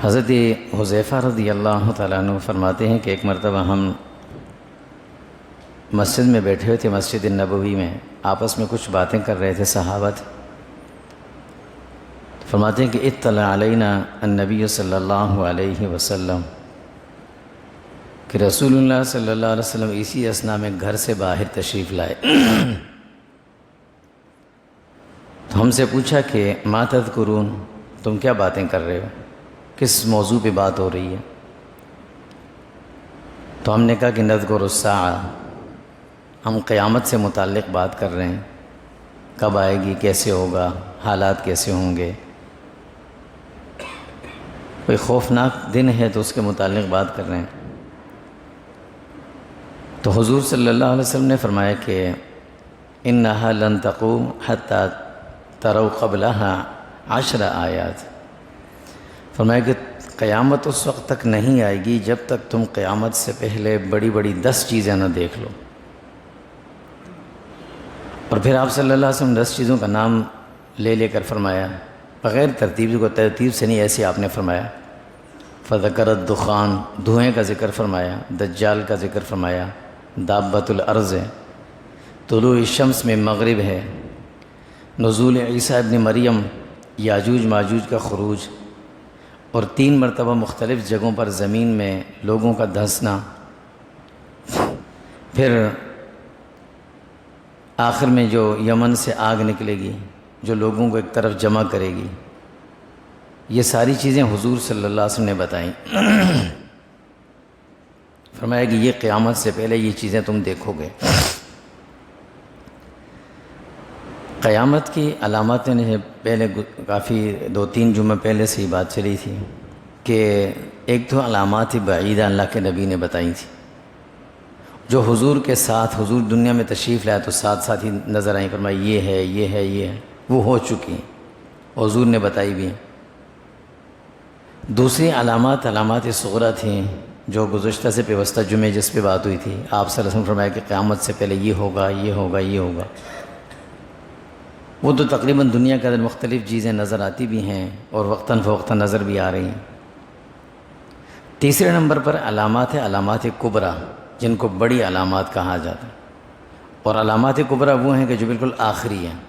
حضرت حذیفہ رضی اللہ تعالیٰ عنہ فرماتے ہیں کہ ایک مرتبہ ہم مسجد میں بیٹھے ہوئے تھے، مسجد النبوی میں، آپس میں کچھ باتیں کر رہے تھے صحابہ تھے۔ فرماتے ہیں کہ اطلع علینا النبی صلی اللہ علیہ وسلم، کہ رسول اللہ صلی اللہ علیہ وسلم اسی اثناء میں گھر سے باہر تشریف لائے۔ تو ہم سے پوچھا کہ ما تذکرون، تم کیا باتیں کر رہے ہو، کس موضوع پہ بات ہو رہی ہے؟ تو ہم نے کہا کہ نذکر الساعہ، ہم قیامت سے متعلق بات کر رہے ہیں، کب آئے گی، کیسے ہوگا، حالات کیسے ہوں گے، کوئی خوفناک دن ہے تو اس کے متعلق بات کر رہے ہیں۔ تو حضور صلی اللہ علیہ وسلم نے فرمایا کہ انہا لن تقوم حتی تروا قبلہا 10 آیات، فرمایا کہ قیامت اس وقت تک نہیں آئے گی جب تک تم قیامت سے پہلے بڑی بڑی 10 چیزیں نہ دیکھ لو۔ اور پھر آپ صلی اللہ علیہ وسلم 10 چیزوں کا نام لے لے کر فرمایا، بغیر ترتیب کو، ترتیب سے نہیں، ایسے آپ نے فرمایا۔ فذکر الدخان، دھوئیں کا ذکر فرمایا، دجال کا ذکر فرمایا، دابۃ الارض ہے، طلوع الشمس میں مغرب ہے، نزول عیسیٰ ابن مریم، یاجوج ماجوج کا خروج، اور 3 مرتبہ مختلف جگہوں پر زمین میں لوگوں کا دھنسنا، پھر آخر میں جو یمن سے آگ نکلے گی جو لوگوں کو ایک طرف جمع کرے گی، یہ ساری چیزیں حضور صلی اللہ علیہ وسلم نے بتائیں۔ فرمایا کہ یہ قیامت سے پہلے یہ چیزیں تم دیکھو گے۔ قیامت کی علامات نے پہلے کافی 2-3 جمعہ پہلے سے ہی بات چلی تھی کہ ایک تو علامات بعیدہ اللہ کے نبی نے بتائی تھی، جو حضور کے ساتھ، حضور دنیا میں تشریف لایا تو ساتھ ساتھ ہی نظر آئیں، فرمایا یہ ہے، یہ ہے، یہ ہے، وہ ہو چکی ہیں، حضور نے بتائی بھی ہیں۔ دوسری علامات صغریٰ تھیں جو گزشتہ سے پیوستہ جمعے جس پہ بات ہوئی تھی، آپ صلی اللہ علیہ وسلم فرمایا کہ قیامت سے پہلے یہ ہوگا، یہ ہوگا، یہ ہوگا۔ وہ تو تقریباً دنیا کے اندر مختلف چیزیں نظر آتی بھی ہیں اور وقتاً فوقتاً نظر بھی آ رہی ہیں۔ تیسرے نمبر پر علامات کبریٰ، جن کو بڑی علامات کہا جاتا ہے، اور علامات کبریٰ وہ ہیں کہ جو بالکل آخری ہیں۔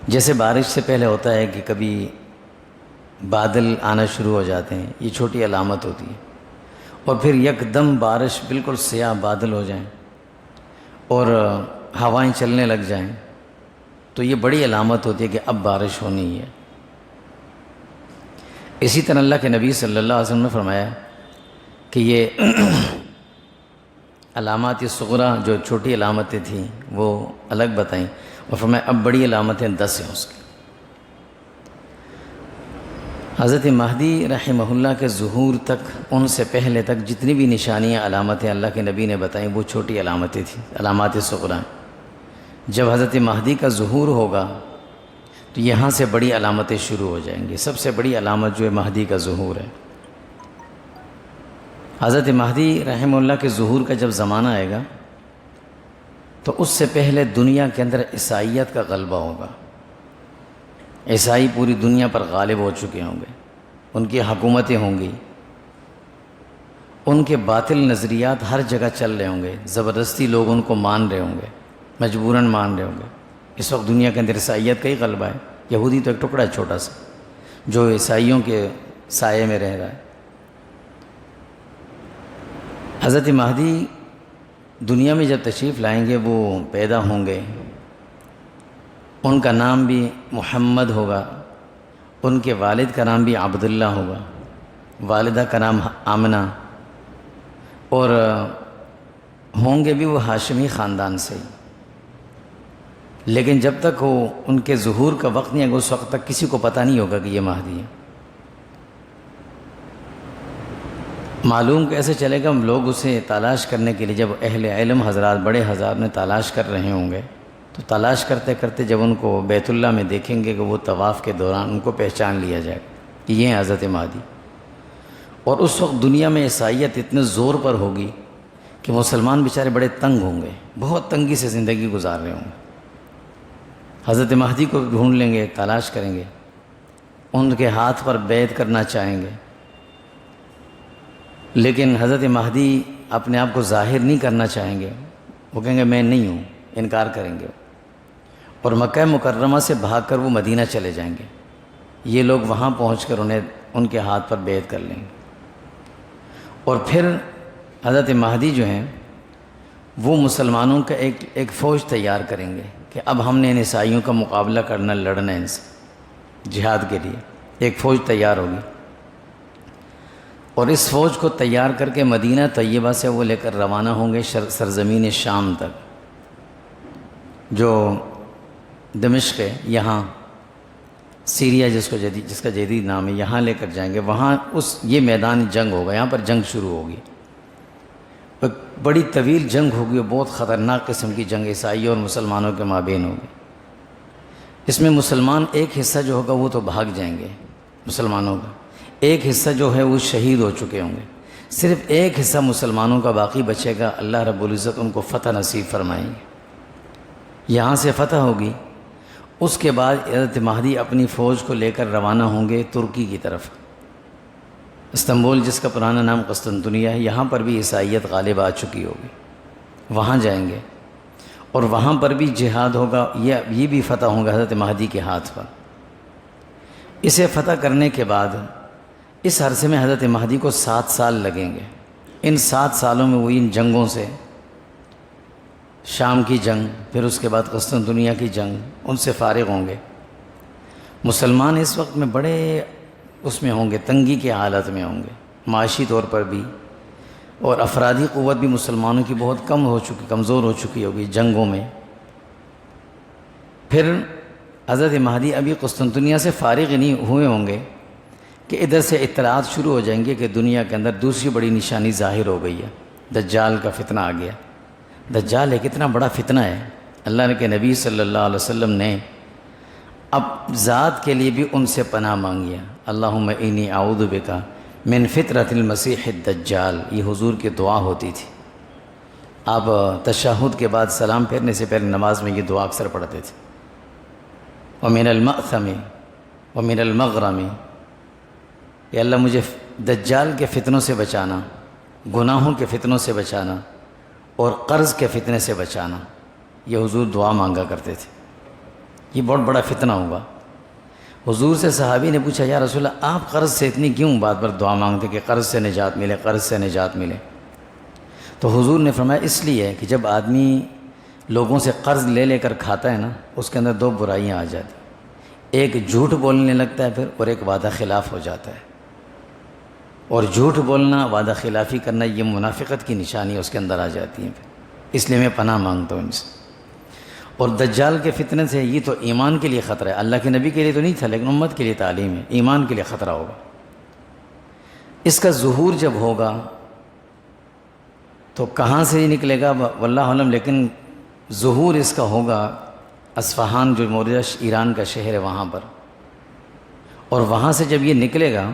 جیسے بارش سے پہلے ہوتا ہے کہ کبھی بادل آنا شروع ہو جاتے ہیں، یہ چھوٹی علامت ہوتی ہے، اور پھر یکدم بارش، بالکل سیاہ بادل ہو جائیں اور ہوائیں چلنے لگ جائیں، تو یہ بڑی علامت ہوتی ہے کہ اب بارش ہونی ہے۔ اسی طرح اللہ کے نبی صلی اللہ علیہ وسلم نے فرمایا کہ یہ علامات صغریٰ جو چھوٹی علامتیں تھیں وہ الگ بتائیں، اور فرمایا اب بڑی علامتیں 10 ہیں اس کی۔ حضرت مہدی رحمہ اللہ کے ظہور تک، ان سے پہلے تک جتنی بھی نشانیاں، علامتیں اللہ کے نبی نے بتائیں وہ چھوٹی علامتیں تھیں، علامات صغریٰ۔ جب حضرت مہدی کا ظہور ہوگا تو یہاں سے بڑی علامتیں شروع ہو جائیں گی۔ سب سے بڑی علامت جو ہے مہدی کا ظہور ہے۔ حضرت مہدی رحمہ اللہ کے ظہور کا جب زمانہ آئے گا تو اس سے پہلے دنیا کے اندر عیسائیت کا غلبہ ہوگا۔ عیسائی پوری دنیا پر غالب ہو چکے ہوں گے، ان کی حکومتیں ہوں گی، ان کے باطل نظریات ہر جگہ چل رہے ہوں گے، زبردستی لوگ ان کو مان رہے ہوں گے، مجبوراً مان رہے ہوں گے۔ اس وقت دنیا کے اندر عیسائیت کا ہی غلبہ ہے۔ یہودی تو ایک ٹکڑا ہے چھوٹا سا جو عیسائیوں کے سائے میں رہ رہا ہے۔ حضرت مہدی دنیا میں جب تشریف لائیں گے، وہ پیدا ہوں گے، ان کا نام بھی محمد ہوگا، ان کے والد کا نام بھی عبداللہ ہوگا، والدہ کا نام آمنہ، اور ہوں گے بھی وہ ہاشمی خاندان سے ہی۔ لیکن جب تک وہ ان کے ظہور کا وقت نہیں آئے گا، اس وقت تک کسی کو پتہ نہیں ہوگا کہ یہ مہدی ہے۔ معلوم کیسے چلے گا؟ ہم لوگ اسے تلاش کرنے کے لیے، جب اہل علم حضرات، بڑے حضرات نے تلاش کر رہے ہوں گے، تو تلاش کرتے کرتے جب ان کو بیت اللہ میں دیکھیں گے کہ وہ طواف کے دوران ان کو پہچان لیا جائے گا کہ یہ ہیں حضرت مہدی۔ اور اس وقت دنیا میں عیسائیت اتنے زور پر ہوگی کہ مسلمان بیچارے بڑے تنگ ہوں گے، بہت تنگی سے زندگی گزار رہے ہوں گے۔ حضرت مہدی کو ڈھونڈ لیں گے، تلاش کریں گے، ان کے ہاتھ پر بیعت کرنا چاہیں گے، لیکن حضرت مہدی اپنے آپ کو ظاہر نہیں کرنا چاہیں گے، وہ کہیں گے میں نہیں ہوں، انکار کریں گے، اور مکہ مکرمہ سے بھاگ کر وہ مدینہ چلے جائیں گے۔ یہ لوگ وہاں پہنچ کر انہیں ان کے ہاتھ پر بیعت کر لیں گے، اور پھر حضرت مہدی جو ہیں وہ مسلمانوں کا ایک فوج تیار کریں گے کہ اب ہم نے ان عیسائیوں کا مقابلہ کرنا، لڑنا ان سے جہاد کے لیے۔ ایک فوج تیار ہوگی، اور اس فوج کو تیار کر کے مدینہ طیبہ سے وہ لے کر روانہ ہوں گے سرزمین شام تک، جو دمشق ہے، یہاں سیریا جس کا جدید نام ہے، یہاں لے کر جائیں گے۔ وہاں یہ میدان جنگ ہوگا، یہاں پر جنگ شروع ہوگی، ایک بڑی طویل جنگ ہوگی، اور بہت خطرناک قسم کی جنگ عیسائیوں اور مسلمانوں کے مابین ہوگی۔ اس میں مسلمان ایک حصہ جو ہوگا وہ تو بھاگ جائیں گے مسلمانوں کا، ایک حصہ جو ہے وہ شہید ہو چکے ہوں گے، صرف ایک حصہ مسلمانوں کا باقی بچے گا۔ اللہ رب العزت ان کو فتح نصیب فرمائیں گے، یہاں سے فتح ہوگی۔ اس کے بعد حضرت مہدی اپنی فوج کو لے کر روانہ ہوں گے ترکی کی طرف، استنبول جس کا پرانا نام قسطنطنیہ ہے، یہاں پر بھی عیسائیت غالب آ چکی ہوگی، وہاں جائیں گے، اور وہاں پر بھی جہاد ہوگا، یہ بھی فتح ہوگا حضرت مہدی کے ہاتھ پر۔ اسے فتح کرنے کے بعد اس عرصے میں حضرت مہدی کو 7 سال لگیں گے۔ ان 7 سالوں میں وہ ان جنگوں سے، شام کی جنگ، پھر اس کے بعد قسطنطنیہ کی جنگ، ان سے فارغ ہوں گے۔ مسلمان اس وقت میں بڑے اس میں ہوں گے، تنگی کے حالت میں ہوں گے، معاشی طور پر بھی، اور افرادی قوت بھی مسلمانوں کی بہت کمزور ہو چکی ہوگی جنگوں میں۔ پھر حضرت مہدی ابھی قسطنطنیہ سے فارغ نہیں ہوئے ہوں گے کہ ادھر سے اطلاعات شروع ہو جائیں گے کہ دنیا کے اندر دوسری بڑی نشانی ظاہر ہو گئی ہے، دجال کا فتنہ آ گیا۔ دجال ایک اتنا بڑا فتنہ ہے، اللہ کے نبی صلی اللہ علیہ وسلم نے اب ذات کے لیے بھی ان سے پناہ مانگی ہے۔ اللہم انی اعوذ بک من فتنۃ المسیح الدجال، یہ حضور کی دعا ہوتی تھی۔ آپ تشہد کے بعد سلام پھیرنے سے پہلے نماز میں یہ دعا اکثر پڑھتے تھے، ومن المأثم ومن المغرم، یا اللہ مجھے دجال کے فتنوں سے بچانا، گناہوں کے فتنوں سے بچانا، اور قرض کے فتنے سے بچانا۔ یہ حضور دعا مانگا کرتے تھے، یہ بہت بڑا فتنہ ہوگا۔ حضور سے صحابی نے پوچھا، یا رسول اللہ آپ قرض سے اتنی کیوں بات پر دعا مانگتے کہ قرض سے نجات ملے، قرض سے نجات ملے؟ تو حضور نے فرمایا اس لیے کہ جب آدمی لوگوں سے قرض لے کر کھاتا ہے نا، اس کے اندر 2 برائیاں آ جاتی، ایک جھوٹ بولنے لگتا ہے پھر، اور ایک وعدہ خلاف ہو جاتا ہے۔ اور جھوٹ بولنا، وعدہ خلافی کرنا، یہ منافقت کی نشانی اس کے اندر آ جاتی ہیں پھر، اس لیے میں پناہ مانگتا ہوں ان سے۔ اور دجال کے فتنے سے یہ تو ایمان کے لیے خطرہ ہے، اللہ کے نبی کے لیے تو نہیں تھا لیکن امت کے لیے تعلیم ہے، ایمان کے لیے خطرہ ہوگا۔ اس کا ظہور جب ہوگا تو کہاں سے نکلے گا واللہ علم، لیکن ظہور اس کا ہوگا اصفہان جو موجودہ ایران کا شہر ہے وہاں پر، اور وہاں سے جب یہ نکلے گا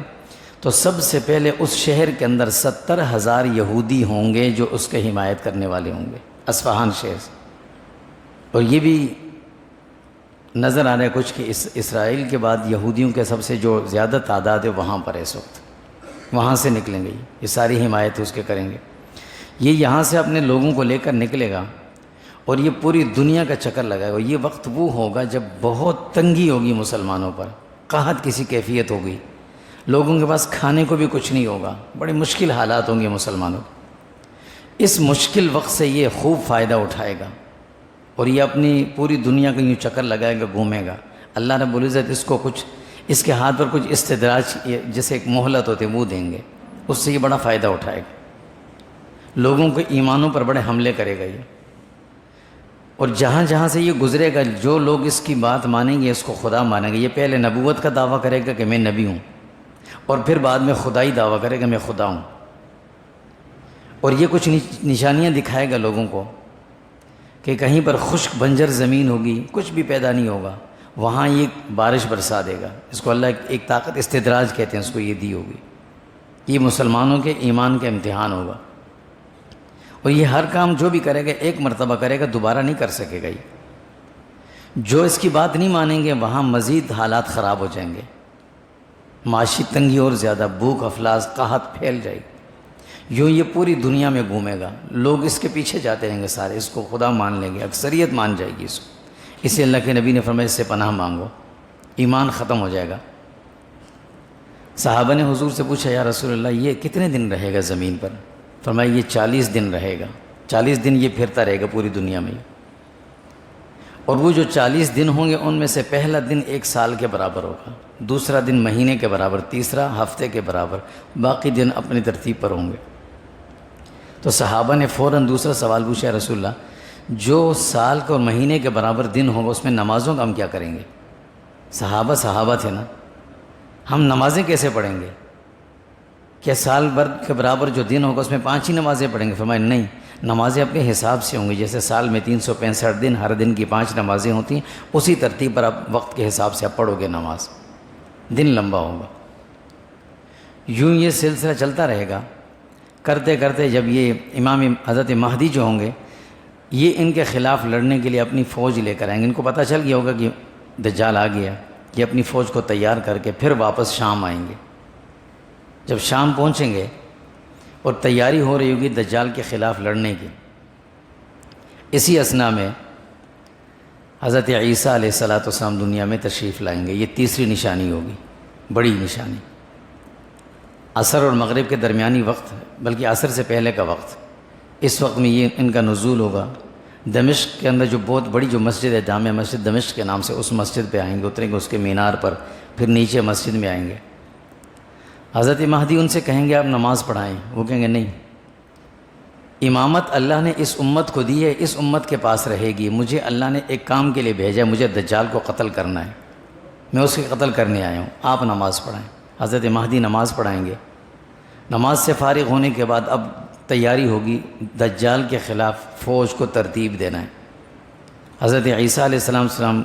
تو سب سے پہلے اس شہر کے اندر 70,000 یہودی ہوں گے جو اس کے حمایت کرنے والے ہوں گے، اصفہان شہر سے۔ اور یہ بھی نظر آ رہا ہے کچھ کہ اسرائیل کے بعد یہودیوں کے سب سے جو زیادہ تعداد ہے وہاں پر ہے اس وقت، وہاں سے نکلیں گے، یہ ساری حمایت اس کے کریں گے۔ یہ یہاں سے اپنے لوگوں کو لے کر نکلے گا اور یہ پوری دنیا کا چکر لگائے گا۔ یہ وقت وہ ہوگا جب بہت تنگی ہوگی مسلمانوں پر، قحط کسی کیفیت ہوگی، لوگوں کے پاس کھانے کو بھی کچھ نہیں ہوگا، بڑے مشکل حالات ہوں گے مسلمانوں کو۔ اس مشکل وقت سے یہ خوب فائدہ اٹھائے گا اور یہ اپنی پوری دنیا کا یوں چکر لگائے گا، گھومے گا۔ اللہ رب العزت اس کو کچھ، اس کے ہاتھ پر کچھ استدراج جیسے ایک مہلت ہوتے وہ دیں گے، اس سے یہ بڑا فائدہ اٹھائے گا، لوگوں کے ایمانوں پر بڑے حملے کرے گا یہ۔ اور جہاں جہاں سے یہ گزرے گا، جو لوگ اس کی بات مانیں گے، اس کو خدا مانیں گے، یہ پہلے نبوت کا دعویٰ کرے گا کہ میں نبی ہوں، اور پھر بعد میں خدائی دعویٰ کرے گا میں خدا ہوں۔ اور یہ کچھ نشانیاں دکھائے گا لوگوں کو کہ کہیں پر خشک بنجر زمین ہوگی، کچھ بھی پیدا نہیں ہوگا، وہاں یہ بارش برسا دے گا۔ اس کو اللہ ایک طاقت استدراج کہتے ہیں، اس کو یہ دی ہوگی۔ یہ مسلمانوں کے ایمان کا امتحان ہوگا، اور یہ ہر کام جو بھی کرے گا ایک مرتبہ کرے گا، دوبارہ نہیں کر سکے گا یہ۔ جو اس کی بات نہیں مانیں گے وہاں مزید حالات خراب ہو جائیں گے۔ معاشی تنگی اور زیادہ، بھوک افلاس قحط پھیل جائے گی، یوں یہ پوری دنیا میں گھومے گا، لوگ اس کے پیچھے جاتے رہیں گے، سارے اس کو خدا مان لیں گے، اکثریت مان جائے گی اس کو۔ اس لیے اللہ کے نبی نے فرمایا اس سے پناہ مانگو، ایمان ختم ہو جائے گا۔ صحابہ نے حضور سے پوچھا یا رسول اللہ یہ کتنے دن رہے گا زمین پر؟ فرمایا یہ 40 دن رہے گا، 40 دن یہ پھرتا رہے گا پوری دنیا میں، اور وہ جو 40 دن ہوں گے ان میں سے پہلا دن 1 سال کے برابر ہوگا، دوسرا دن مہینے کے برابر، تیسرا ہفتے کے برابر، باقی دن اپنی ترتیب پر ہوں گے۔ تو صحابہ نے فوراً دوسرا سوال پوچھا یا رسول اللہ جو سال کے اور مہینے کے برابر دن ہوگا اس میں نمازوں کا ہم کیا کریں گے؟ صحابہ تھے نا، ہم نمازیں کیسے پڑھیں گے؟ کیا سال بھر کے برابر جو دن ہوگا اس میں 5 ہی نمازیں پڑھیں گے؟ فرمایا نہیں، نمازیں اپنے حساب سے ہوں گی، جیسے سال میں 365 دن، ہر دن کی 5 نمازیں ہوتی ہیں، اسی ترتیب پر آپ وقت کے حساب سے آپ پڑھو گے نماز، دن لمبا ہوگا۔ یوں یہ سلسلہ چلتا رہے گا، کرتے کرتے جب یہ امام حضرت مہدی جو ہوں گے یہ ان کے خلاف لڑنے کے لیے اپنی فوج لے کر آئیں گے، ان کو پتہ چل گیا ہوگا کہ دجال آ گیا، یہ اپنی فوج کو تیار کر کے پھر واپس شام آئیں گے۔ جب شام پہنچیں گے اور تیاری ہو رہی ہوگی دجال کے خلاف لڑنے کی، اسی اثناء میں حضرت عیسیٰ علیہ السلام دنیا میں تشریف لائیں گے۔ یہ تیسری نشانی ہوگی، بڑی نشانی، عصر اور مغرب کے درمیانی وقت، بلکہ عصر سے پہلے کا وقت، اس وقت میں یہ ان کا نزول ہوگا۔ دمشق کے اندر جو بہت بڑی جو مسجد ہے، جامع مسجد دمشق کے نام سے، اس مسجد پہ آئیں گے، اتریں گے اس کے مینار پر، پھر نیچے مسجد میں آئیں گے۔ حضرت مہدی ان سے کہیں گے آپ نماز پڑھائیں، وہ کہیں گے نہیں، امامت اللہ نے اس امت کو دی ہے، اس امت کے پاس رہے گی، مجھے اللہ نے ایک کام کے لیے بھیجا ہے، مجھے دجال کو قتل کرنا ہے، میں اس کے قتل کرنے آیا ہوں، آپ نماز پڑھائیں۔ حضرت مہدی نماز پڑھائیں گے۔ نماز سے فارغ ہونے کے بعد اب تیاری ہوگی دجال کے خلاف فوج کو ترتیب دینا ہے۔ حضرت عیسیٰ علیہ السلام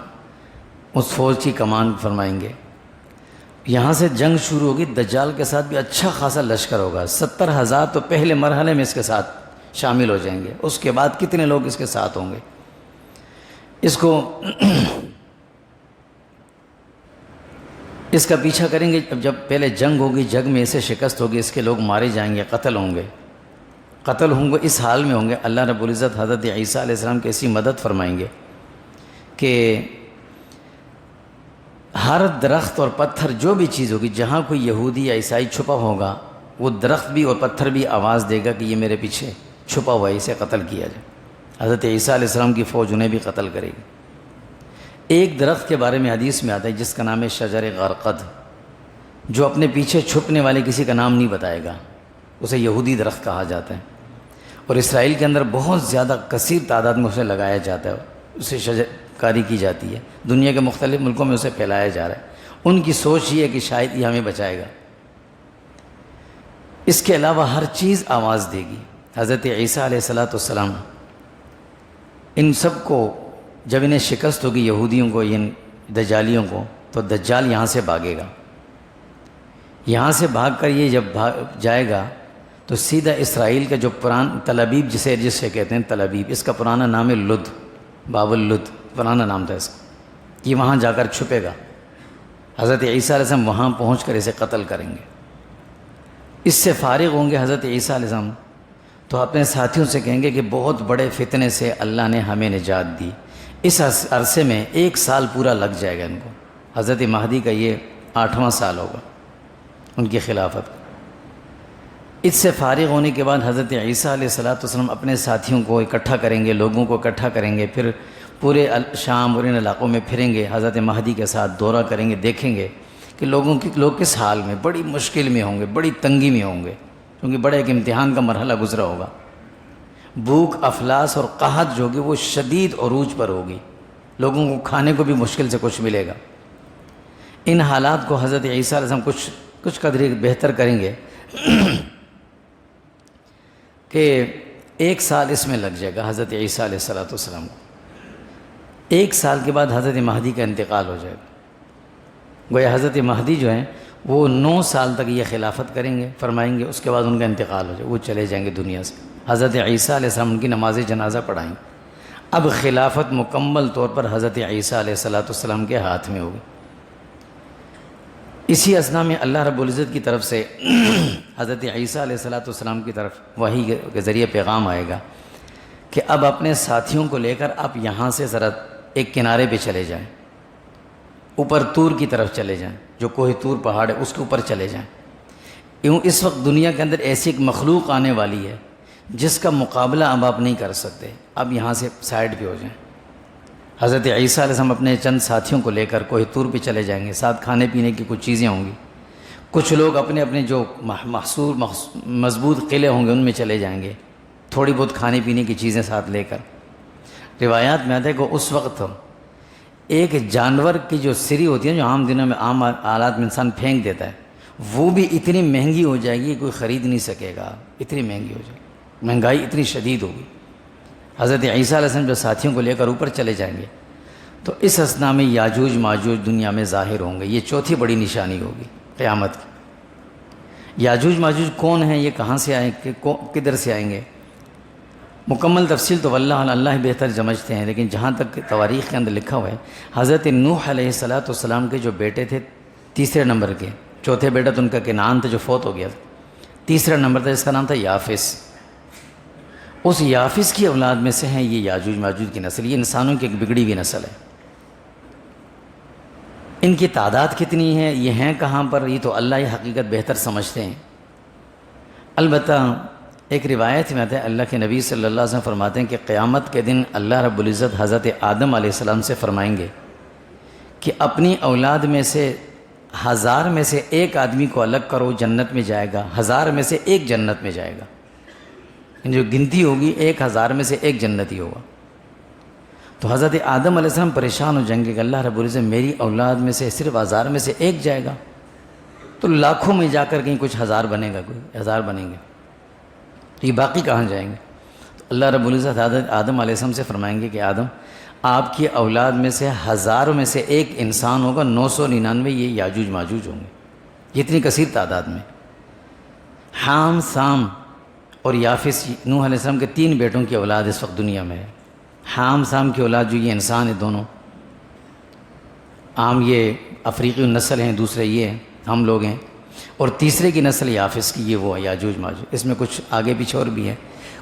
اس فوج کی کمان فرمائیں گے۔ یہاں سے جنگ شروع ہوگی، دجال کے ساتھ بھی اچھا خاصا لشکر ہوگا، 70,000 تو پہلے مرحلے میں اس کے ساتھ شامل ہو جائیں گے، اس کے بعد کتنے لوگ اس کے ساتھ ہوں گے؟ اس کا پیچھا کریں گے۔ جب پہلے جنگ ہوگی، جنگ میں اسے شکست ہوگی، اس کے لوگ مارے جائیں گے، قتل ہوں گے۔ اس حال میں ہوں گے، اللہ رب العزت حضرت عیسیٰ علیہ السلام کی ایسی مدد فرمائیں گے کہ ہر درخت اور پتھر جو بھی چیز ہوگی، جہاں کوئی یہودی یا عیسائی چھپا ہوگا، وہ درخت بھی اور پتھر بھی آواز دے گا کہ یہ میرے پیچھے چھپا ہوا ہے، اسے قتل کیا جائے۔ حضرت عیسیٰ علیہ السلام کی فوج انہیں بھی قتل کرے گی۔ ایک درخت کے بارے میں حدیث میں آتا ہے جس کا نام ہے شجر غرقد، جو اپنے پیچھے چھپنے والے کسی کا نام نہیں بتائے گا، اسے یہودی درخت کہا جاتا ہے، اور اسرائیل کے اندر بہت زیادہ کثیر تعداد میں اسے لگایا جاتا ہے، اسے شجر کاری کی جاتی ہے، دنیا کے مختلف ملکوں میں اسے پھیلایا جا رہا ہے۔ ان کی سوچ یہ ہے کہ شاید یہ ہمیں بچائے گا۔ اس کے علاوہ ہر چیز آواز دے گی۔ حضرت عیسیٰ علیہ السلام ان سب کو جب انہیں شکست ہوگی، یہودیوں کو، ان دجالیوں کو، تو دجال یہاں سے بھاگے گا۔ یہاں سے بھاگ کر یہ جب جائے گا تو سیدھا اسرائیل کا جو تلابیب جسے کہتے ہیں تلابیب، اس کا پرانا نام ہے لد، باب اللد پرانا نام تھا اس کا، یہ وہاں جا کر چھپے گا۔ حضرت عیسیٰ علیہ السلام وہاں پہنچ کر اسے قتل کریں گے۔ اس سے فارغ ہوں گے حضرت عیسیٰ علیہ السلام تو اپنے ساتھیوں سے کہیں گے کہ بہت بڑے فتنے سے اللہ نے ہمیں نجات دی، اس عرصے میں 1 سال پورا لگ جائے گا ان کو۔ حضرت مہدی کا یہ 8واں سال ہوگا ان کی خلافت۔ اس سے فارغ ہونے کے بعد حضرت عیسیٰ علیہ السلام اپنے ساتھیوں کو اکٹھا کریں گے، لوگوں کو اکٹھا کریں گے، پھر پورے شام اور ان علاقوں میں پھریں گے، حضرت مہدی کے ساتھ دورہ کریں گے، دیکھیں گے کہ لوگ کس حال میں، بڑی مشکل میں ہوں گے، بڑی تنگی میں ہوں گے، کیونکہ بڑے ایک امتحان کا مرحلہ گزرا ہوگا۔ بھوک افلاس اور قحط جو ہوگی وہ شدید عروج پر ہوگی، لوگوں کو کھانے کو بھی مشکل سے کچھ ملے گا۔ ان حالات کو حضرت عیسیٰ علیہ السلام کچھ قدر بہتر کریں گے کہ 1 سال اس میں لگ جائے گا حضرت عیسیٰ علیہ السلام کو۔ 1 سال کے بعد حضرت مہدی کا انتقال ہو جائے گا۔ گویا حضرت مہدی جو ہیں وہ 9 سال تک یہ خلافت کریں گے، فرمائیں گے، اس کے بعد ان کا انتقال ہو جائے، وہ چلے جائیں گے دنیا سے۔ حضرت عیسیٰ علیہ السلام ان کی نماز جنازہ پڑھائیں گے۔ اب خلافت مکمل طور پر حضرت عیسیٰ علیہ السلام کے ہاتھ میں ہوگی۔ اسی اثنا میں اللہ رب العزت کی طرف سے حضرت عیسیٰ علیہ السلام کی طرف وحی کے ذریعے پیغام آئے گا کہ اب اپنے ساتھیوں کو لے کر آپ یہاں سے ذرا ایک کنارے پہ چلے جائیں، اوپر طور کی طرف چلے جائیں، جو کوہ طور پہاڑ ہے اس کے اوپر چلے جائیں۔ یوں اس وقت دنیا کے اندر ایسی ایک مخلوق آنے والی ہے جس کا مقابلہ اب آپ نہیں کر سکتے، اب یہاں سے سائڈ پہ ہو جائیں۔ حضرت عیسیٰ علیہ السلام اپنے چند ساتھیوں کو لے کر کوہ طور پہ چلے جائیں گے، ساتھ کھانے پینے کی کچھ چیزیں ہوں گی، کچھ لوگ اپنے اپنے جو محصور مضبوط قلعے ہوں گے ان میں چلے جائیں گے، تھوڑی بہت کھانے پینے کی چیزیں ساتھ لے کر۔ روایات میں آتا ہے کہ اس وقت ایک جانور کی جو سری ہوتی ہے جو عام دنوں میں عام آلات میں انسان پھینک دیتا ہے، وہ بھی اتنی مہنگی ہو جائے گی کوئی خرید نہیں سکے گا، اتنی مہنگی ہو جائے گی، مہنگائی اتنی شدید ہوگی۔ حضرت عیسیٰ علیہ السلام جو ساتھیوں کو لے کر اوپر چلے جائیں گے تو اس اثنا میں یاجوج ماجوج دنیا میں ظاہر ہوں گے، یہ چوتھی بڑی نشانی ہوگی قیامت کی۔ یاجوج ماجوج کون ہیں، یہ کہاں سے آئیں، کدھر سے آئیں گے، مکمل تفصیل تو اللہ ہی بہتر سمجھتے ہیں، لیکن جہاں تک تواریخ کے اندر لکھا ہوا ہے حضرت نوح علیہ السلام کے جو بیٹے تھے تیسرے نمبر کے، چوتھے بیٹا تو ان کا کنعان تھا جو فوت ہو گیا تھا، تیسرا نمبر تھا جس کا نام تھا یافس، اس یافس کی اولاد میں سے ہیں یہ یاجوج ماجوج کی نسل، یہ انسانوں کی ایک بگڑی ہوئی نسل ہے۔ ان کی تعداد کتنی ہے، یہ ہیں کہاں پر، یہ تو اللہ ہی حقیقت بہتر سمجھتے ہیں۔ البتہ ایک روایت میں آتا ہے اللہ کے نبی صلی اللہ علیہ وسلم فرماتے ہیں کہ قیامت کے دن اللہ رب العزت حضرت آدم علیہ السلام سے فرمائیں گے کہ اپنی اولاد میں سے 1000 میں سے ایک آدمی کو الگ کرو، جنت میں جائے گا، 1000 میں سے ایک جنت میں جائے گا، جو گنتی ہوگی 1000 میں سے ایک جنتی ہوگا۔ تو حضرت آدم علیہ السلام پریشان ہو جائیں گے کہ اللہ رب العزت میری اولاد میں سے صرف 1000 میں سے ایک جائے گا، تو لاکھوں میں جا کر کہیں کچھ 1000 بنے گا، کوئی 1000 بنیں گے، تو یہ باقی کہاں جائیں گے؟ تو اللہ رب العزت حضرت آدم علیہ السلام سے فرمائیں گے کہ آدم آپ کی اولاد میں سے 1000 میں سے ایک انسان ہوگا، 999 یہ یاجوج ماجوج ہوں گے، یہ اتنی کثیر تعداد میں۔ حام، سام اور یافس نوح علیہ السلام کے 3 بیٹوں کی اولاد اس وقت دنیا میں ہے۔ حام سام کی اولاد جو یہ انسان ہے دونوں، عام یہ افریقی نسل ہیں، دوسرے یہ ہیں ہم لوگ ہیں، اور تیسرے کی نسل یافس کی، یہ وہ ہے یاجوج ماجوج۔ اس میں کچھ آگے پیچھے اور بھی ہے،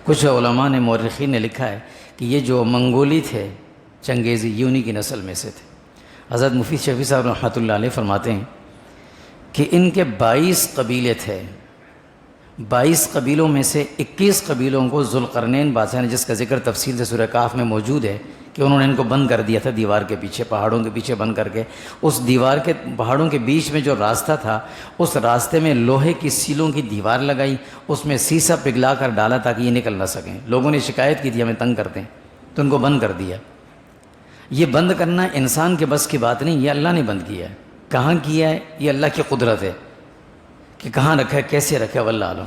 کچھ علماء نے مورخین نے لکھا ہے کہ یہ جو منگولی تھے چنگیزی، یہ انہی کی نسل میں سے تھے۔ حضرت مفید شفیع صاحب رحمۃ اللہ علیہ فرماتے ہیں کہ ان کے 22 قبیلے تھے، 22 قبیلوں میں سے 21 قبیلوں کو ذوالقرنین بادشاہ نے، جس کا ذکر تفصیل سے سورہ کہف میں موجود ہے کہ انہوں نے ان کو بند کر دیا تھا دیوار کے پیچھے، پہاڑوں کے پیچھے بند کر کے، اس دیوار کے پہاڑوں کے بیچ میں جو راستہ تھا اس راستے میں لوہے کی سیلوں کی دیوار لگائی، اس میں سیسا پگھلا کر ڈالا تاکہ یہ نکل نہ سکیں۔ لوگوں نے شکایت کی تھی ہمیں تنگ کرتے ہیں، تو ان کو بند کر دیا۔ یہ بند کرنا انسان کے بس کی بات نہیں، یہ اللہ نے بند کیا ہے۔ کہاں کیا ہے یہ اللہ کی قدرت ہے کہ کہاں رکھا ہے، کیسے رکھا ہے، واللہ عالم۔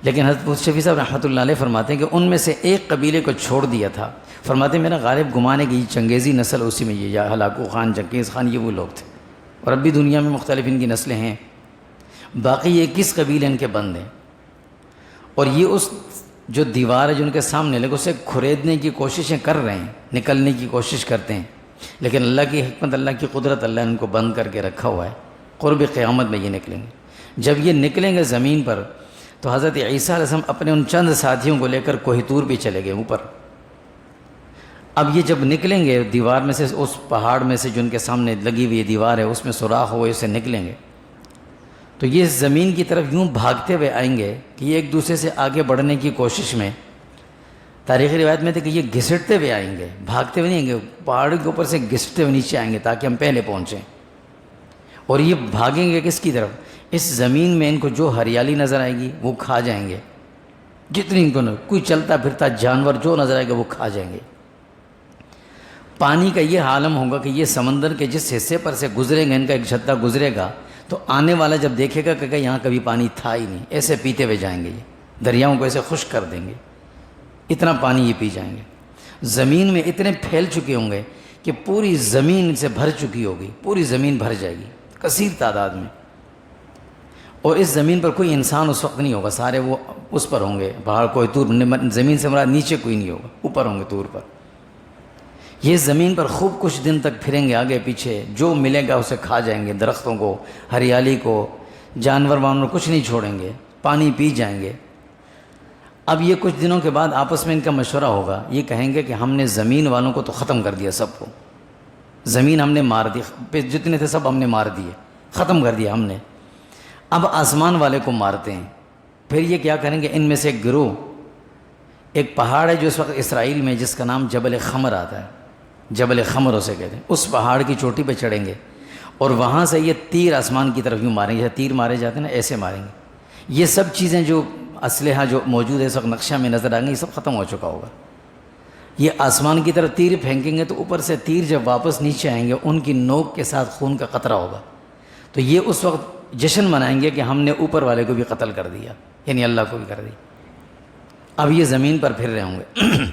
لیکن حضرت شفیع صاحب رحمۃ اللہ علیہ فرماتے ہیں کہ ان میں سے ایک قبیلے کو چھوڑ دیا تھا، فرماتے ہیں میرا غالب گمان ہے کہ یہ چنگیزی نسل اسی میں، یہ یا ہلاکو خان، چنگیز خان، یہ وہ لوگ تھے، اور اب بھی دنیا میں مختلف ان کی نسلیں ہیں۔ باقی یہ 21 قبیلے ان کے بند ہیں، اور یہ اس جو دیوار ہے جو ان کے سامنے لگے اسے کھریدنے کی کوششیں کر رہے ہیں، نکلنے کی کوشش کرتے ہیں، لیکن اللہ کی حکمت، اللہ کی قدرت، اللہ نے ان کو بند کر کے رکھا ہوا ہے۔ قرب قیامت میں یہ نکلیں گے۔ جب یہ نکلیں گے زمین پر تو حضرت عیسیٰ علیہ السلام اپنے ان چند ساتھیوں کو لے کر کوہ طور پہ چلے گئے اوپر۔ اب یہ جب نکلیں گے دیوار میں سے، اس پہاڑ میں سے جو ان کے سامنے لگی ہوئی دیوار ہے اس میں سوراخ ہوئے سے نکلیں گے، تو یہ زمین کی طرف یوں بھاگتے ہوئے آئیں گے کہ یہ ایک دوسرے سے آگے بڑھنے کی کوشش میں، تاریخی روایت میں تھے کہ یہ گھسٹتے ہوئے آئیں گے، بھاگتے ہوئے نہیں آئیں گے، پہاڑ کے اوپر سے گھسٹتے ہوئے نیچے آئیں گے تاکہ ہم پہلے پہنچیں۔ اور یہ بھاگیں گے کس کی طرف؟ اس زمین میں ان کو جو ہریالی نظر آئے گی وہ کھا جائیں گے، جتنی ان کو کوئی چلتا پھرتا جانور جو نظر آئے گا وہ کھا جائیں گے۔ پانی کا یہ عالم ہوگا کہ یہ سمندر کے جس حصے پر سے گزریں گے، ان کا ایک چھتا گزرے گا تو آنے والا جب دیکھے گا کہ یہاں کبھی پانی تھا ہی نہیں، ایسے پیتے ہوئے جائیں گے، یہ دریاؤں کو ایسے خشک کر دیں گے، اتنا پانی یہ پی جائیں گے۔ زمین میں اتنے پھیل چکے ہوں گے کہ پوری زمین سے بھر چکی ہوگی، پوری زمین بھر جائے گی کثیر تعداد میں، اور اس زمین پر کوئی انسان اس وقت نہیں ہوگا، سارے وہ اس پر ہوں گے، پہاڑ کوئی طور، زمین سے مراد نیچے کوئی نہیں ہوگا، اوپر ہوں گے طور پر۔ یہ زمین پر خوب کچھ دن تک پھریں گے آگے پیچھے، جو ملے گا اسے کھا جائیں گے، درختوں کو، ہریالی کو، جانور وانور کچھ نہیں چھوڑیں گے، پانی پی جائیں گے۔ اب یہ کچھ دنوں کے بعد آپس میں ان کا مشورہ ہوگا، یہ کہیں گے کہ ہم نے زمین والوں کو تو ختم کر دیا، سب کو زمین ہم نے مار دی، جتنے تھے سب ہم نے مار دیے، ختم کر دیا ہم نے، اب آسمان والے کو مارتے ہیں۔ پھر یہ کیا کریں گے، ان میں سے ایک گروہ، ایک پہاڑ ہے جو اس وقت اسرائیل میں جس کا نام جبل خمر آتا ہے، جبل خمر اسے کہتے ہیں، اس پہاڑ کی چوٹی پہ چڑھیں گے اور وہاں سے یہ تیر آسمان کی طرف یوں ماریں گے، جیسے تیر مارے جاتے ہیں نا، ایسے ماریں گے۔ یہ سب چیزیں جو اسلحہ جو موجود ہے اس وقت نقشہ میں نظر آئیں گے، یہ سب ختم ہو چکا ہوگا۔ یہ آسمان کی طرف تیر پھینکیں گے تو اوپر سے تیر جب واپس نیچے آئیں گے ان کی نوک کے ساتھ خون کا قطرہ ہوگا، تو یہ اس وقت جشن منائیں گے کہ ہم نے اوپر والے کو بھی قتل کر دیا، یعنی اللہ کو بھی کر دیا۔ اب یہ زمین پر پھر رہے ہوں گے۔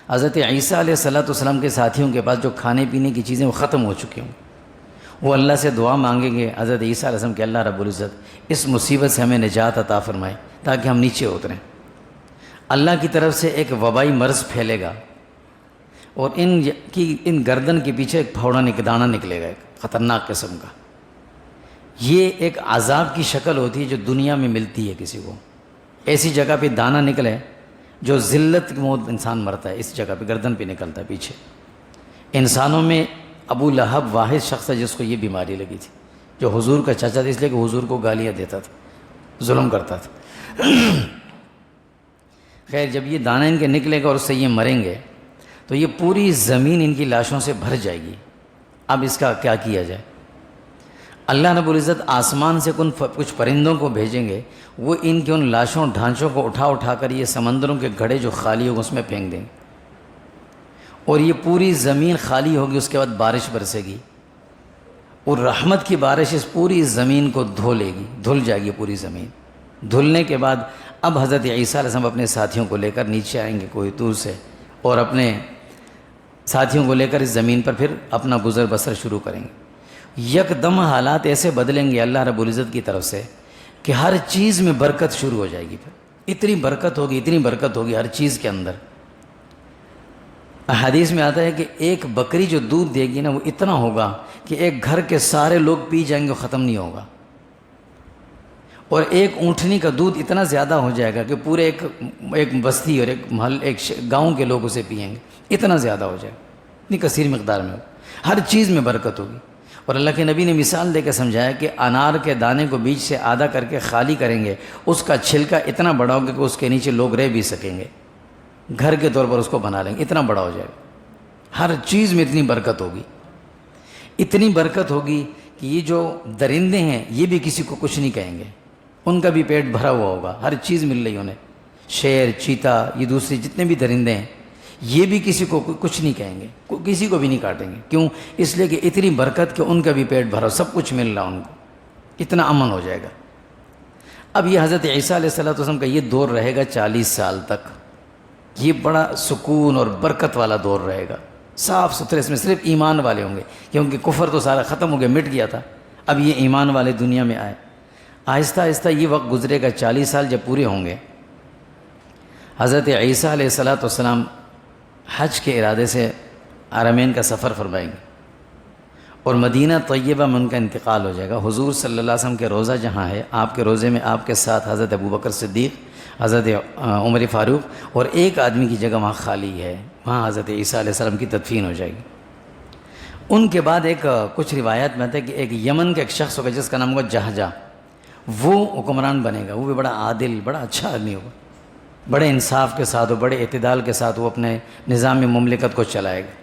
حضرت عیسیٰ علیہ السلام کے ساتھیوں کے پاس جو کھانے پینے کی چیزیں وہ ختم ہو چکی ہوں، وہ اللہ سے دعا مانگیں گے حضرت عیسیٰ علیہ السلام کہ اللہ رب العزت اس مصیبت سے ہمیں نجات عطا فرمائے تاکہ ہم نیچے اتریں۔ اللہ کی طرف سے ایک وبائی مرض پھیلے گا اور ان گردن کے پیچھے ایک پھوڑا دانہ نکلے گا، ایک خطرناک قسم کا۔ یہ ایک عذاب کی شکل ہوتی ہے جو دنیا میں ملتی ہے کسی کو، ایسی جگہ پہ دانہ نکلے جو ذلت کی موت انسان مرتا ہے، اس جگہ پہ گردن پہ نکلتا ہے پیچھے۔ انسانوں میں ابو لہب واحد شخص ہے جس کو یہ بیماری لگی تھی، جو حضور کا چاچا تھا، اس لیے کہ حضور کو گالیاں دیتا تھا، ظلم کرتا تھا۔ خیر جب یہ دانہ ان کے نکلے گا اور اس سے یہ مریں گے تو یہ پوری زمین ان کی لاشوں سے بھر جائے گی۔ اب اس کا کیا کیا جائے؟ اللہ رب العزت آسمان سے کچھ پرندوں کو بھیجیں گے، وہ ان کے ان لاشوں ڈھانچوں کو اٹھا کر یہ سمندروں کے گھڑے جو خالی ہوگا اس میں پھینک دیں گے، اور یہ پوری زمین خالی ہوگی۔ اس کے بعد بارش برسے گی اور رحمت کی بارش اس پوری زمین کو دھو لے گی، دھل جائے گی پوری زمین۔ دھلنے کے بعد اب حضرت عیسیٰ علیہ السلام اپنے ساتھیوں کو لے کر نیچے آئیں گے کوئی دور سے، اور اپنے ساتھیوں کو لے کر اس زمین پر پھر اپنا گزر بسر شروع کریں گے۔ یکدم حالات ایسے بدلیں گے اللہ رب العزت کی طرف سے کہ ہر چیز میں برکت شروع ہو جائے گی، پھر اتنی برکت ہوگی ہر چیز کے اندر۔ حدیث میں آتا ہے کہ ایک بکری جو دودھ دے گی نا وہ اتنا ہوگا کہ ایک گھر کے سارے لوگ پی جائیں گے، ختم نہیں ہوگا۔ اور ایک اونٹنی کا دودھ اتنا زیادہ ہو جائے گا کہ پورے ایک بستی اور ایک محل ایک گاؤں کے لوگ اسے پئیں گے، اتنا زیادہ ہو جائے گا، اتنی کثیر مقدار میں ہوگا، ہر چیز میں برکت ہوگی۔ اور اللہ کے نبی نے مثال دے کے سمجھایا کہ انار کے دانے کو بیچ سے آدھا کر کے خالی کریں گے، اس کا چھلکا اتنا بڑا ہوگا کہ اس کے نیچے لوگ رہ بھی سکیں گے، گھر کے طور پر اس کو بنا لیں گے، اتنا بڑا ہو جائے گا۔ ہر چیز میں اتنی برکت ہوگی، اتنی برکت ہوگی کہ یہ جو درندے ہیں یہ بھی کسی کو کچھ نہیں کہیں گے، ان کا بھی پیٹ بھرا ہوا ہوگا، ہر چیز مل رہی انہیں، شیر، چیتا، یہ دوسری جتنے بھی درندے ہیں یہ بھی کسی کو کچھ نہیں کہیں گے، کسی کو بھی نہیں کاٹیں گے۔ کیوں؟ اس لیے کہ اتنی برکت کہ ان کا بھی پیٹ بھرا، سب کچھ مل رہا ان کو، اتنا امن ہو جائے گا۔ اب یہ حضرت عیسیٰ علیہ السلام کا یہ دور رہے گا 40 سال تک، یہ بڑا سکون اور برکت والا دور رہے گا، صاف ستھرے، اس میں صرف ایمان والے ہوں گے، کیونکہ کفر تو سارا ختم ہو گیا، مٹ گیا تھا، اب یہ ایمان والے دنیا میں آئے۔ آہستہ آہستہ یہ وقت گزرے گا، 40 سال جب پورے ہوں گے، حضرت عیسیٰ علیہ السلام حج کے ارادے سے حرمین کا سفر فرمائیں گے اور مدینہ طیبہ میں ان کا انتقال ہو جائے گا۔ حضور صلی اللہ علیہ وسلم کے روضہ جہاں ہے، آپ کے روضے میں آپ کے ساتھ حضرت ابوبکر صدیق، حضرت عمر فاروق اور ایک آدمی کی جگہ وہاں خالی ہے، وہاں حضرت عیسیٰ علیہ السلام کی تدفین ہو جائے گی۔ ان کے بعد کچھ روایات میں آتا ہے کہ ایک یمن کا ایک شخص ہوگا جس کا نام ہوگا جہجہ، وہ حکمران بنے گا، وہ بھی بڑا عادل، بڑا اچھا آدمی ہوگا، بڑے انصاف کے ساتھ اور بڑے اعتدال کے ساتھ وہ اپنے نظام مملکت کو چلائے گا۔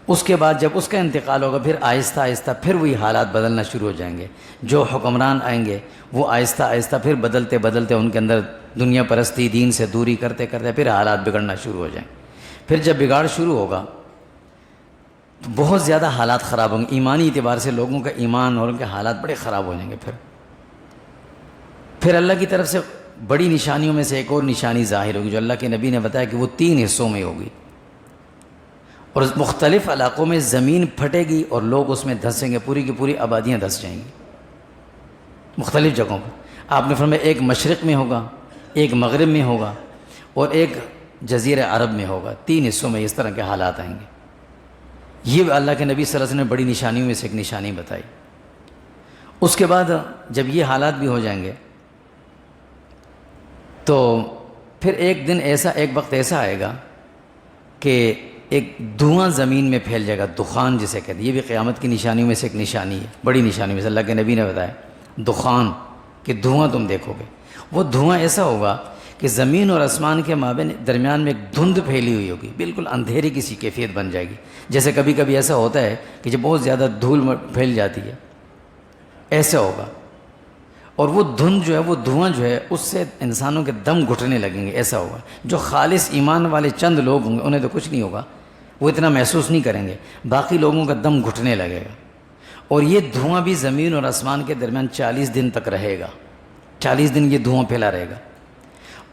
اس کے بعد جب اس کا انتقال ہوگا پھر آہستہ آہستہ پھر وہی حالات بدلنا شروع ہو جائیں گے، جو حکمران آئیں گے وہ آہستہ آہستہ پھر بدلتے بدلتے ان کے اندر دنیا پرستی، دین سے دوری کرتے کرتے پھر حالات بگڑنا شروع ہو جائیں۔ پھر جب بگاڑ شروع ہوگا تو بہت زیادہ حالات خراب ہوں گے، ایمانی اعتبار سے لوگوں کا ایمان اور ان کے حالات بڑے خراب ہو جائیں گے۔ پھر اللہ کی طرف سے بڑی نشانیوں میں سے ایک اور نشانی ظاہر ہوگی جو اللہ کے نبی نے بتایا کہ وہ 3 حصوں میں ہوگی، اور مختلف علاقوں میں زمین پھٹے گی اور لوگ اس میں دھنسیں گے، پوری کی پوری آبادیاں دھنس جائیں گی مختلف جگہوں پر۔ آپ نے فرمایا ایک مشرق میں ہوگا، ایک مغرب میں ہوگا اور ایک جزیرہ عرب میں ہوگا، 3 حصوں میں اس طرح کے حالات آئیں گے۔ یہ اللہ کے نبی صلی اللہ علیہ وسلم نے بڑی نشانیوں میں سے ایک نشانی بتائی۔ اس کے بعد جب یہ حالات بھی ہو جائیں گے تو پھر ایک وقت ایسا آئے گا کہ ایک دھواں زمین میں پھیل جائے گا، دخان جسے کہتے ہیں۔ یہ بھی قیامت کی نشانیوں میں سے ایک نشانی ہے، بڑی نشانی میں سے اللہ کے نبی نے بتایا، دخان، کہ دھواں تم دیکھو گے۔ وہ دھواں ایسا ہوگا کہ زمین اور آسمان کے مابین درمیان میں ایک دھند پھیلی ہوئی ہوگی، بالکل اندھیرے کی سی کیفیت بن جائے گی۔ جیسے کبھی کبھی ایسا ہوتا ہے کہ جب بہت زیادہ دھول پھیل جاتی ہے، ایسا ہوگا۔ اور وہ دھند جو ہے، وہ دھواں جو ہے، اس سے انسانوں کے دم گھٹنے لگیں گے، ایسا ہوگا۔ جو خالص ایمان والے چند لوگ ہوں گے انہیں تو کچھ نہیں ہوگا، وہ اتنا محسوس نہیں کریں گے، باقی لوگوں کا دم گھٹنے لگے گا۔ اور یہ دھواں بھی زمین اور آسمان کے درمیان 40 دن تک رہے گا، 40 دن یہ دھواں پھیلا رہے گا۔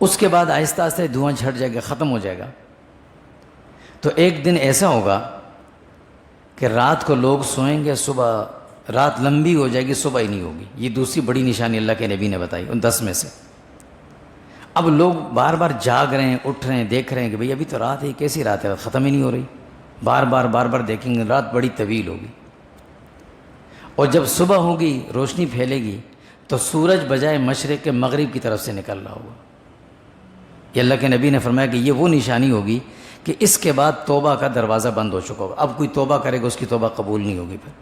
اس کے بعد آہستہ آہستہ دھواں جھٹ جائے گا، ختم ہو جائے گا۔ تو ایک دن ایسا ہوگا کہ رات کو لوگ سوئیں گے، صبح رات لمبی ہو جائے گی، صبح ہی نہیں ہوگی۔ یہ دوسری بڑی نشانی اللہ کے نبی نے بتائی ان 10 میں سے۔ اب لوگ بار بار جاگ رہے ہیں، اٹھ رہے ہیں، دیکھ رہے ہیں کہ بھئی ابھی تو رات ہے، کیسی رات ہے، رات ختم ہی نہیں ہو رہی۔ بار بار دیکھیں گے، رات بڑی طویل ہوگی۔ اور جب صبح ہوگی، روشنی پھیلے گی، تو سورج بجائے مشرق کے مغرب کی طرف سے نکل رہا ہوگا۔ یہ اللہ کے نبی نے فرمایا کہ یہ وہ نشانی ہوگی کہ اس کے بعد توبہ کا دروازہ بند ہو چکا ہوگا۔ اب کوئی توبہ کرے گا، اس کی توبہ قبول نہیں ہوگی، پھر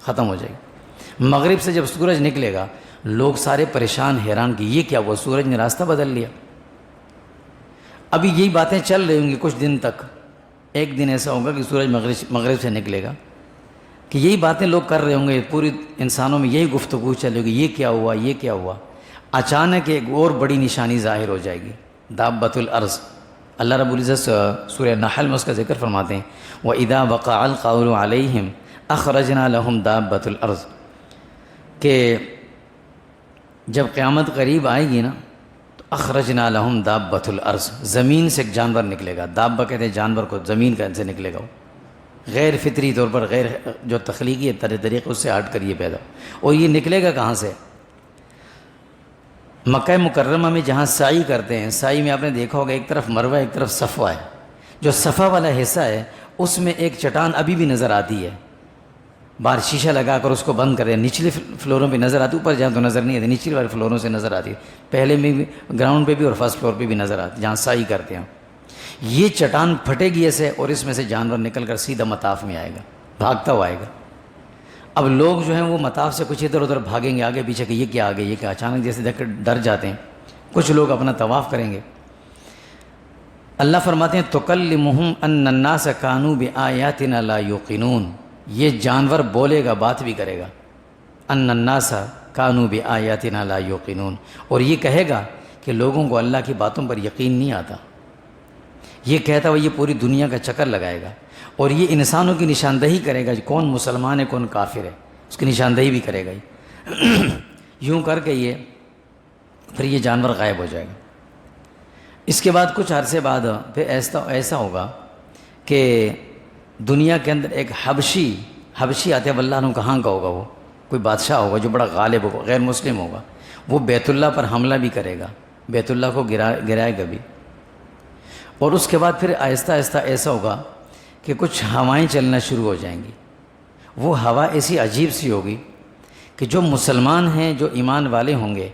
ختم ہو جائے گی۔ مغرب سے جب سورج نکلے گا، لوگ سارے پریشان، حیران کہ یہ کیا ہوا، سورج نے راستہ بدل لیا۔ ابھی یہی باتیں چل رہی ہوں گی کچھ دن تک۔ ایک دن ایسا ہوگا کہ سورج مغرب سے نکلے گا، کہ یہی باتیں لوگ کر رہے ہوں گے، پوری انسانوں میں یہی گفتگو چلے گی، یہ کیا ہوا، یہ کیا ہوا۔ اچانک ایک اور بڑی نشانی ظاہر ہو جائے گی، دابۃ الارض۔ اللہ رب العزت سورہ نحل میں اس کا ذکر فرماتے ہیں، وَإِذَا وَقَعَ الْقَوْلُ عَلَيْهِمْ أَخْرَجْنَا لَهُمْ دَابَّةَ الْأَرْضِ، کہ جب قیامت قریب آئے گی نا تو اخرجنا لہم دابۃ الارض، زمین سے ایک جانور نکلے گا۔ دابہ کہتے ہیں جانور کو، زمین کا سے نکلے گا، وہ غیر فطری طور پر، غیر جو تخلیقی طریقے اس سے ہٹ کر یہ پیدا۔ اور یہ نکلے گا کہاں سے؟ مکہ مکرمہ میں جہاں سعی کرتے ہیں، سعی میں آپ نے دیکھا ہوگا ایک طرف مروہ ایک طرف صفا ہے۔ جو صفا والا حصہ ہے اس میں ایک چٹان ابھی بھی نظر آتی ہے، باہر شیشہ لگا کر اس کو بند کرے، نچلے فلوروں پہ نظر آتی، اوپر جہاں تو نظر نہیں آتی، نچلے والے فلوروں سے نظر آتی ہے، پہلے میں بھی گراؤنڈ پہ بھی اور فرسٹ فلور پہ بھی نظر آتی، جہاں سعی کرتے ہیں۔ یہ چٹان پھٹے گی ایسے، اور اس میں سے جانور نکل کر سیدھا مطاف میں آئے گا، بھاگتا ہوا آئے گا۔ اب لوگ جو ہیں وہ مطاف سے کچھ ادھر ادھر بھاگیں گے آگے پیچھے کہ یہ کیا آگے، یہ کیا، اچانک جیسے دیکھ کر ڈر جاتے ہیں۔ کچھ لوگ اپنا طواف کریں گے۔ اللہ فرماتے ہیں تکلمہم ان الناس کانوا بآیاتنا لا یوقنون، یہ جانور بولے گا، بات بھی کرے گا، ان الناس کانوا بآیاتنا لا یوقنون، اور یہ کہے گا کہ لوگوں کو اللہ کی باتوں پر یقین نہیں آتا۔ یہ کہتا ہوا یہ پوری دنیا کا چکر لگائے گا، اور یہ انسانوں کی نشاندہی کرے گا، کون مسلمان ہے کون کافر ہے، اس کی نشاندہی بھی کرے گا۔ یوں کر کے یہ پھر یہ جانور غائب ہو جائے گا۔ اس کے بعد کچھ عرصے بعد پھر ایسا ہوگا کہ دنیا کے اندر ایک حبشی آتے ہیں، اللہ عنہ کہاں کا ہوگا، وہ کوئی بادشاہ ہوگا جو بڑا غالب ہوگا، غیر مسلم ہوگا، وہ بیت اللہ پر حملہ بھی کرے گا، بیت اللہ کو گرائے گا بھی۔ اور اس کے بعد پھر آہستہ آہستہ ایسا ہوگا کہ کچھ ہوائیں چلنا شروع ہو جائیں گی۔ وہ ہوا ایسی عجیب سی ہوگی کہ جو مسلمان ہیں، جو ایمان والے ہوں گے،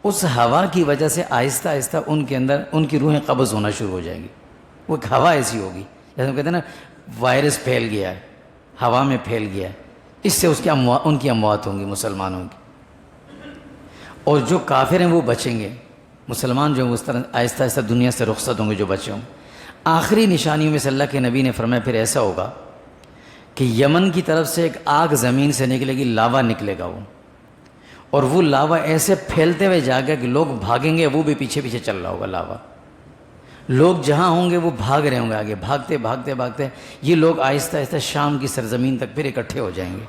اس ہوا کی وجہ سے آہستہ آہستہ ان کے اندر ان کی روحیں قبض ہونا شروع ہو جائیں گی۔ وہ ایک ہوا ایسی ہوگی، جیسے ہم کہتے ہیں نا وائرس پھیل گیا ہے، ہوا میں پھیل گیا ہے، اس سے ان کی اموات ہوں گی مسلمانوں کی۔ اور جو کافر ہیں وہ بچیں گے، مسلمان جو ہیں اس طرح آہستہ آہستہ دنیا سے رخصت ہوں گے جو بچے ہوں۔ آخری نشانیوں میں سے اللہ کے نبی نے فرمایا پھر ایسا ہوگا کہ یمن کی طرف سے ایک آگ زمین سے نکلے گی، لاوا نکلے گا وہ، اور وہ لاوا ایسے پھیلتے ہوئے جائے گا کہ لوگ بھاگیں گے، وہ بھی پیچھے پیچھے چل رہا ہوگا لاوا۔ لوگ جہاں ہوں گے وہ بھاگ رہے ہوں گے آگے، بھاگتے یہ لوگ آہستہ آہستہ شام کی سرزمین تک پھر اکٹھے ہو جائیں گے،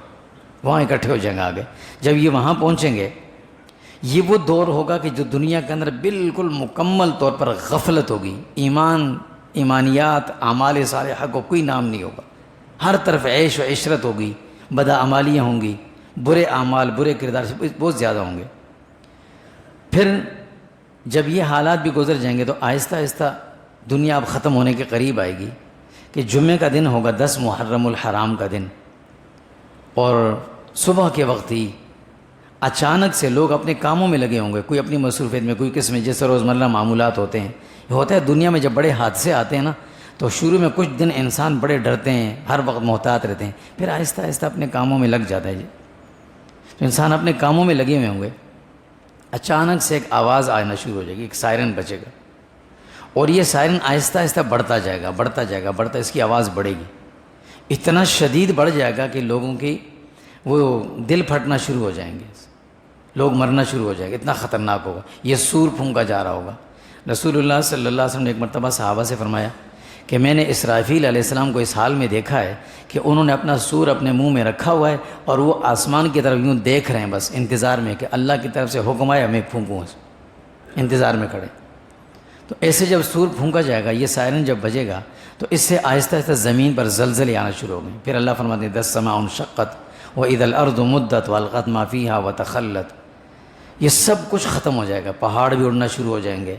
وہاں اکٹھے ہو جائیں گے آگے۔ جب یہ وہاں پہنچیں گے، یہ وہ دور ہوگا کہ جو دنیا کے اندر بالکل مکمل طور پر غفلت ہوگی، ایمانیات، اعمال صالحہ کو کوئی نام نہیں ہوگا، ہر طرف عیش و عشرت ہوگی، بدعمالیاں ہوں گی، برے اعمال، برے کردار بہت زیادہ ہوں گے۔ پھر جب یہ حالات بھی گزر جائیں گے تو آہستہ آہستہ دنیا اب ختم ہونے کے قریب آئے گی کہ جمعے کا دن ہوگا 10 محرم الحرام کا دن، اور صبح کے وقت ہی اچانک سے لوگ اپنے کاموں میں لگے ہوں گے، کوئی اپنی مصروفیت میں، کوئی قسم جیسے روزمرہ معمولات ہوتے ہیں۔ یہ ہوتا ہے دنیا میں جب بڑے حادثے آتے ہیں نا تو شروع میں کچھ دن انسان بڑے ڈرتے ہیں، ہر وقت محتاط رہتے ہیں، پھر آہستہ آہستہ اپنے کاموں میں لگ جاتا ہے جی۔ تو انسان اپنے کاموں میں لگے ہوئے ہوں گے، اچانک سے ایک آواز آنا شروع ہو جائے گی، ایک سائرن بچے گا، اور یہ سائرن آہستہ آہستہ بڑھتا جائے گا، بڑھتا جائے گا، بڑھتا، اس کی آواز بڑھے گی، اتنا شدید بڑھ جائے گا کہ لوگوں کی وہ دل پھٹنا شروع ہو جائیں گے، لوگ مرنا شروع ہو جائے گا، اتنا خطرناک ہوگا، یہ سور پھونکا جا رہا ہوگا۔ رسول اللہ صلی اللہ علیہ وسلم نے ایک مرتبہ صحابہ سے فرمایا کہ میں نے اسرافیل علیہ السلام کو اس حال میں دیکھا ہے کہ انہوں نے اپنا سور اپنے منہ میں رکھا ہوا ہے اور وہ آسمان کی طرف یوں دیکھ رہے ہیں، بس انتظار میں کہ اللہ کی طرف سے حکم آئے میں پھونکوں، انتظار میں کھڑے۔ تو ایسے جب سور پھونکا جائے گا، یہ سائرن جب بجے گا تو اس سے آہستہ آہستہ زمین پر زلزلے آنا شروع ہو گئے۔ پھر اللہ فرماتے ہیں 10 سماء انشقت وَإِذَا الْأَرْضُ مُدَّتْ وَأَلْقَتْ مَا فِيهَا وَتَخَلَّتْ، یہ سب کچھ ختم ہو جائے گا، پہاڑ بھی اڑنا شروع ہو جائیں گے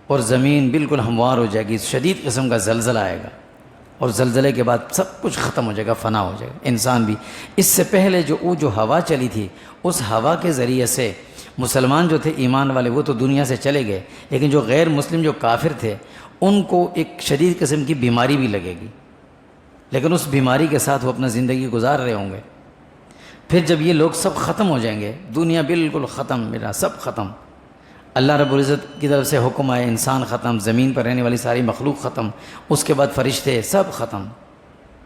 اور زمین بالکل ہموار ہو جائے گی، شدید قسم کا زلزلہ آئے گا، اور زلزلے کے بعد سب کچھ ختم ہو جائے گا، فنا ہو جائے گا انسان بھی۔ اس سے پہلے جو ہوا چلی تھی، اس ہوا کے ذریعے سے مسلمان جو تھے ایمان والے وہ تو دنیا سے چلے گئے، لیکن جو غیر مسلم جو کافر تھے ان کو ایک شدید قسم کی بیماری بھی لگے گی، لیکن اس بیماری کے ساتھ وہ اپنا زندگی گزار رہے ہوں گے۔ پھر جب یہ لوگ سب ختم ہو جائیں گے، دنیا بالکل ختم، میرا سب ختم، اللہ رب العزت کی طرف سے حکم آئے، انسان ختم، زمین پر رہنے والی ساری مخلوق ختم، اس کے بعد فرشتے سب ختم،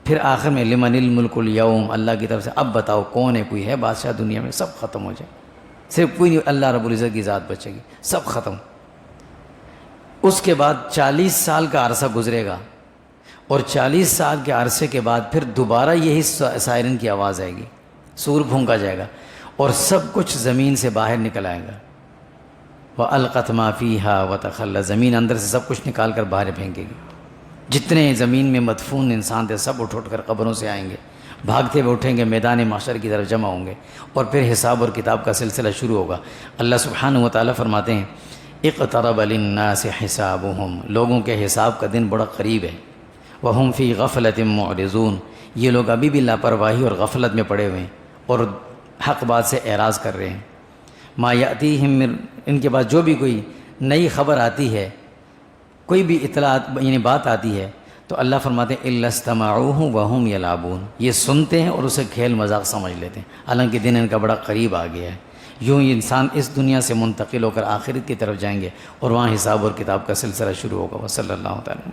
پھر آخر میں لمن الملک اليوم، اللہ کی طرف سے اب بتاؤ کون ہے، کوئی ہے بادشاہ دنیا میں؟ سب ختم ہو جائے، صرف کوئی نہیں، اللہ رب العزت کی ذات بچے گی، سب ختم۔ اس کے بعد 40 سال کا عرصہ گزرے گا، اور 40 سال کے عرصے کے بعد پھر دوبارہ یہی سائرن کی آواز آئے گی، سور پھونکا جائے گا اور سب کچھ زمین سے باہر نکل آئے گا۔ وَأَلْقَتْ مَا فِيهَا وَتَخَلَّتْ، زمین اندر سے سب کچھ نکال کر باہر پھینکے گی، جتنے زمین میں مدفون انسان تھے سب اٹھ کر قبروں سے آئیں گے، بھاگتے ہوئے اٹھیں گے، میدان محشر کی طرف جمع ہوں گے، اور پھر حساب اور کتاب کا سلسلہ شروع ہوگا۔ اللہ سبحانہ وتعالیٰ فرماتے ہیں اقترب للناس حسابهم، لوگوں کے حساب کا دن بڑا قریب ہے، وهم فی غفلۃ معرضون، یہ لوگ ابھی بھی لاپرواہی اور غفلت میں پڑے ہوئے ہیں اور حق بات سے اعراض کر رہے ہیں۔ ما یاتیہم من، ان کے بعد جو بھی کوئی نئی خبر آتی ہے، کوئی بھی اطلاعات یعنی بات آتی ہے تو اللہ فرماتے ہیں الا استمعوہ وہم یلعبون، یہ سنتے ہیں اور اسے کھیل مذاق سمجھ لیتے ہیں، حالانکہ دن ان کا بڑا قریب آ گیا ہے۔ یوں ہی انسان اس دنیا سے منتقل ہو کر آخرت کی طرف جائیں گے اور وہاں حساب اور کتاب کا سلسلہ شروع ہوگا۔ وصلی اللہ تعالیٰ